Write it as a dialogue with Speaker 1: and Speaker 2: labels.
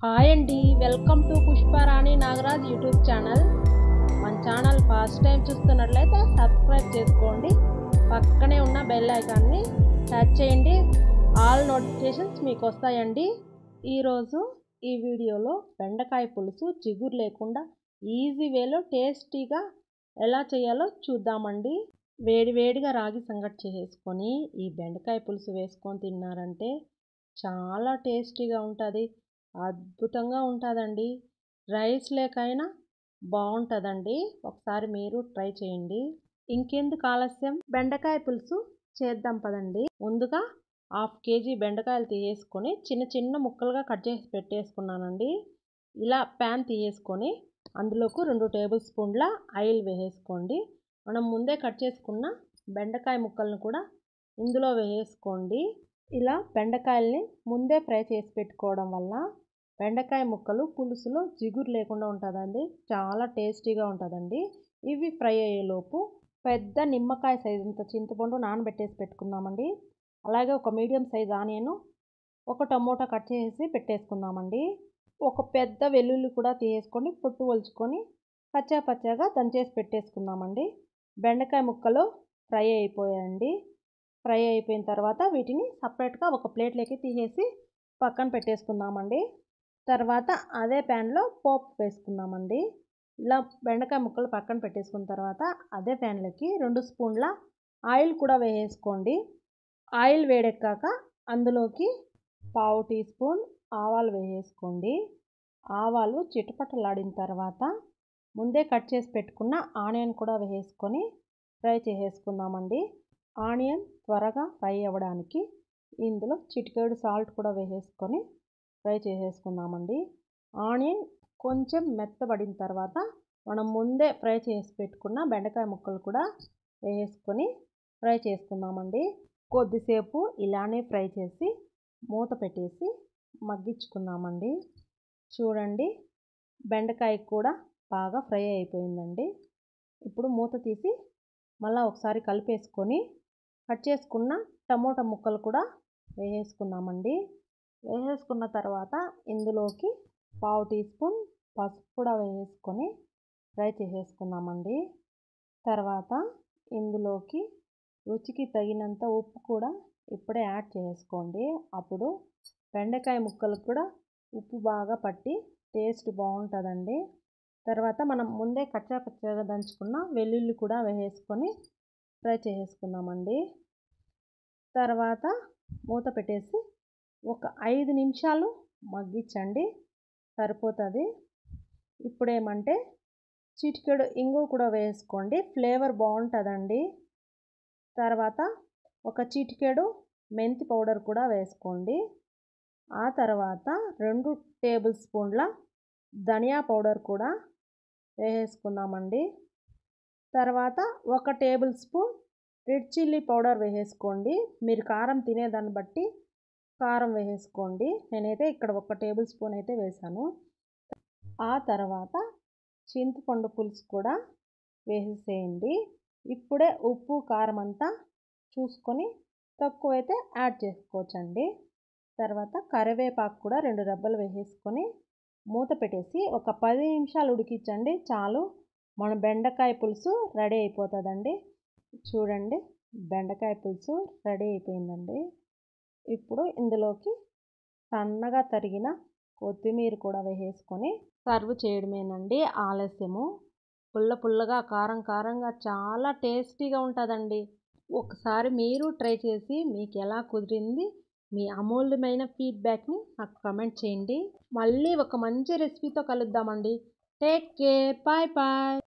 Speaker 1: Hi అండి, welcome to Pushparani Nagaraj YouTube channel. మన channel first time చూస్తున్నట్లయితే సబ్స్క్రైబ్ చేసుకోండి. పక్కనే ఉన్న బెల్ ఐకాన్ని టచ్ చేయండి. ఆల్ నోటిఫికేషన్స్ మీకు వస్తాయండి. ఈరోజు ఈ వీడియోలో బెండకాయ పులుసు జిగురు లేకుండా ఈజీ వేలో టేస్టీగా ఎలా చేయాలో చూద్దామండి. వేడివేడిగా రాగి సంగటి చేసుకొని ఈ బెండకాయ పులుసు వేసుకొని తిన్నారంటే చాలా టేస్టీగా ఉంటుంది, అద్భుతంగా ఉంటుందండి. రైస్ లేకైనా బాగుంటుందండి. ఒకసారి మీరు ట్రై చేయండి. ఇంకెందుకు ఆలస్యం, బెండకాయ పులుసు చేద్దాం పదండి. ముందుగా 1/2 kg బెండకాయలు తీసేసుకొని చిన్న చిన్న ముక్కలుగా కట్ చేసి పెట్టేసుకున్నానండి. ఇలా ప్యాన్ తీసేసుకొని అందులోకి 2 టేబుల్ స్పూన్ల ఆయిల్ వేసేసుకోండి. మనం ముందే కట్ చేసుకున్న బెండకాయ ముక్కలను కూడా ఇందులో వేసేసుకోండి. ఇలా బెండకాయల్ని ముందే ఫ్రై చేసి పెట్టుకోవడం వల్ల బెండకాయ ముక్కలు పులుసులో జిగురు లేకుండా ఉంటుందండి. చాలా టేస్టీగా ఉంటుందండి. ఇవి ఫ్రై అయ్యేలోపు పెద్ద నిమ్మకాయ సైజు అంత చింతపండు నానబెట్టేసి పెట్టుకుందామండి. అలాగే ఒక మీడియం సైజ్ ఆనియన్, ఒక టమోటా కట్ చేసి పెట్టేసుకుందామండి. ఒక పెద్ద వెల్లుల్లి కూడా తీసేసుకొని పొట్టు ఒలుచుకొని పచ్చాగా దంచేసి పెట్టేసుకుందామండి. బెండకాయ ముక్కలు ఫ్రై అయిపోయాయండి. ఫ్రై అయిపోయిన తర్వాత వీటిని సపరేట్గా ఒక ప్లేట్లోకి తీసేసి పక్కన పెట్టేసుకుందామండి. తర్వాత అదే ప్యాన్లో పోపు వేసుకుందామండి. ఇలా బెండకాయ ముక్కలు పక్కన పెట్టేసుకున్న తర్వాత అదే ప్యాన్లోకి 2 స్పూన్ల ఆయిల్ కూడా వేసేసుకోండి. ఆయిల్ వేడెక్కాక అందులోకి 1/2 టీ స్పూన్ ఆవాలు వేసేసుకోండి. ఆవాలు చిటపటలాడిన తర్వాత ముందే కట్ చేసి పెట్టుకున్న ఆనియన్ కూడా వేసేసుకొని ఫ్రై చేసేసుకుందామండి. ఆనియన్ త్వరగా ఫ్రై అవ్వడానికి ఇందులో చిటికెడు సాల్ట్ కూడా వేసేసుకొని ఫ్రై చేసేసుకుందామండి. ఆనియన్ కొంచెం మెత్తబడిన తర్వాత మనం ముందే ఫ్రై చేసి పెట్టుకున్న బెండకాయ ముక్కలు కూడా వేసుకొని ఫ్రై చేసుకుందామండి. కొద్దిసేపు ఇలానే ఫ్రై చేసి మూత పెట్టేసి మగ్గించుకుందామండి. చూడండి, బెండకాయ కూడా బాగా ఫ్రై అయిపోయిందండి. ఇప్పుడు మూత తీసి మళ్ళీ ఒకసారి కలిపేసుకొని కట్ చేసుకున్న టమోటా ముక్కలు కూడా వేసేసుకుందామండి. వేసేసుకున్న తర్వాత ఇందులోకి 1/2 టీ స్పూన్ పసుపు కూడా వేసేసుకొని ఫ్రై చేసేసుకుందామండి. తర్వాత ఇందులోకి రుచికి తగినంత ఉప్పు కూడా ఇప్పుడే యాడ్ చేసుకోండి. అప్పుడు బెండకాయ ముక్కలకు కూడా ఉప్పు బాగా పట్టి టేస్ట్ బాగుంటుందండి. తర్వాత మనం ముందే పచ్చాగా దంచుకున్న వెల్లుల్లి కూడా వేసేసుకొని ఫ్రై చేసేసుకుందామండి. తర్వాత మూత పెట్టేసి ఒక 5 నిమిషాలు మగ్గించండి, సరిపోతుంది. ఇప్పుడేమంటే చిటికెడు ఇంగువ కూడా వేసుకోండి, ఫ్లేవర్ బాగుంటుందండి. తర్వాత ఒక చిటికెడు మెంతి పౌడర్ కూడా వేసుకోండి. ఆ తర్వాత 2 టేబుల్ స్పూన్ల ధనియా పౌడర్ కూడా వేసేసుకుందామండి. తర్వాత 1 table spoon red chilli powder వేసేసుకోండి. మీరు కారం తినేదాన్ని బట్టి కారం వేసేసుకోండి. నేనైతే ఇక్కడ 1 టేబుల్ స్పూన్ అయితే వేసాను. ఆ తర్వాత చింతపండు పులుసు కూడా వేసేసేయండి. ఇప్పుడే ఉప్పు కారం అంతా చూసుకొని తక్కువైతే యాడ్ చేసుకోవచ్చండి. తర్వాత కరివేపాకు కూడా 2 రెబ్బలు వేసేసుకొని మూత పెట్టేసి ఒక 10 నిమిషాలు ఉడికించండి చాలు. మన బెండకాయ పులుసు రెడీ అయిపోతుందండి. చూడండి, బెండకాయ పులుసు రెడీ అయిపోయిందండి. ఇప్పుడు ఇందులోకి సన్నగా తరిగిన కొత్తిమీర కూడా వేసేసుకొని సర్వ్ చేయడమేనండి. ఆలస్యము. పుల్లగా కారంగా చాలా టేస్టీగా ఉంటుందండి. ఒకసారి మీరు ట్రై చేసి మీకు ఎలా కుదిరింది మీ అమూల్యమైన ఫీడ్బ్యాక్ని నాకు కమెంట్ చేయండి. మళ్ళీ ఒక మంచి రెసిపీతో కలుద్దామండి. Take care, bye.